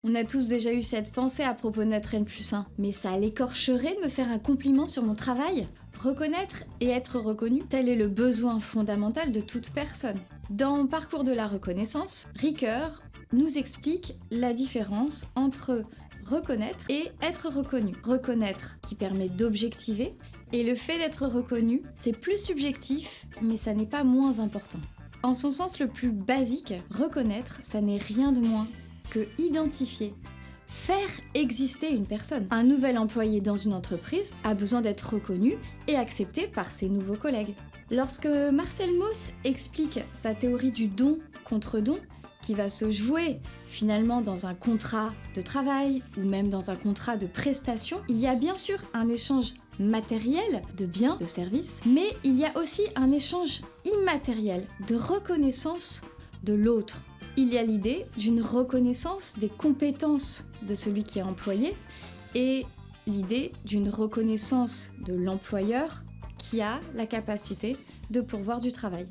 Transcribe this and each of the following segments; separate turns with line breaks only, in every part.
On a tous déjà eu cette pensée à propos de notre N+1. Mais ça l'écorcherait de me faire un compliment sur mon travail? Reconnaître et être reconnu, tel est le besoin fondamental de toute personne. Dans Parcours de la reconnaissance, Ricoeur nous explique la différence entre reconnaître et être reconnu. Reconnaître qui permet d'objectiver, et le fait d'être reconnu, c'est plus subjectif, mais ça n'est pas moins important. En son sens le plus basique, reconnaître, ça n'est rien de moins que identifier, faire exister une personne. Un nouvel employé dans une entreprise a besoin d'être reconnu et accepté par ses nouveaux collègues. Lorsque Marcel Mauss explique sa théorie du don contre don, qui va se jouer finalement dans un contrat de travail ou même dans un contrat de prestation, il y a bien sûr un échange matériel de biens, de services, mais il y a aussi un échange immatériel de reconnaissance de l'autre. Il y a l'idée d'une reconnaissance des compétences de celui qui est employé et l'idée d'une reconnaissance de l'employeur qui a la capacité de pourvoir du travail.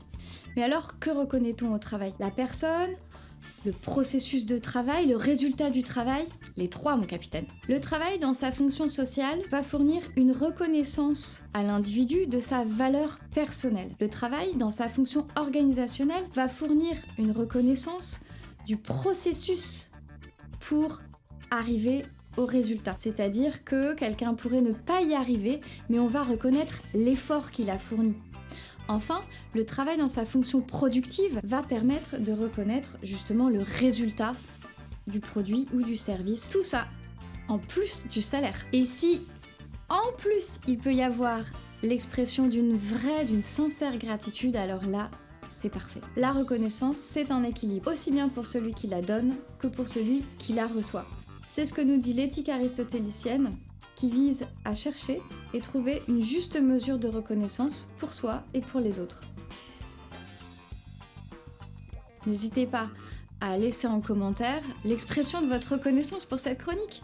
Mais alors, que reconnaît-on au travail? La personne, le processus de travail, le résultat du travail? Les trois, mon capitaine. Le travail, dans sa fonction sociale, va fournir une reconnaissance à l'individu de sa valeur personnelle. Le travail, dans sa fonction organisationnelle, va fournir une reconnaissance du processus pour arriver au résultat. C'est-à-dire que quelqu'un pourrait ne pas y arriver, mais on va reconnaître l'effort qu'il a fourni. Enfin, le travail dans sa fonction productive va permettre de reconnaître justement le résultat du produit ou du service. Tout ça en plus du salaire. Et si en plus il peut y avoir l'expression d'une vraie, d'une sincère gratitude, alors là, c'est parfait. La reconnaissance, c'est un équilibre, aussi bien pour celui qui la donne que pour celui qui la reçoit. C'est ce que nous dit l'éthique aristotélicienne, qui vise à chercher et trouver une juste mesure de reconnaissance pour soi et pour les autres. N'hésitez pas à laisser en commentaire l'expression de votre reconnaissance pour cette chronique.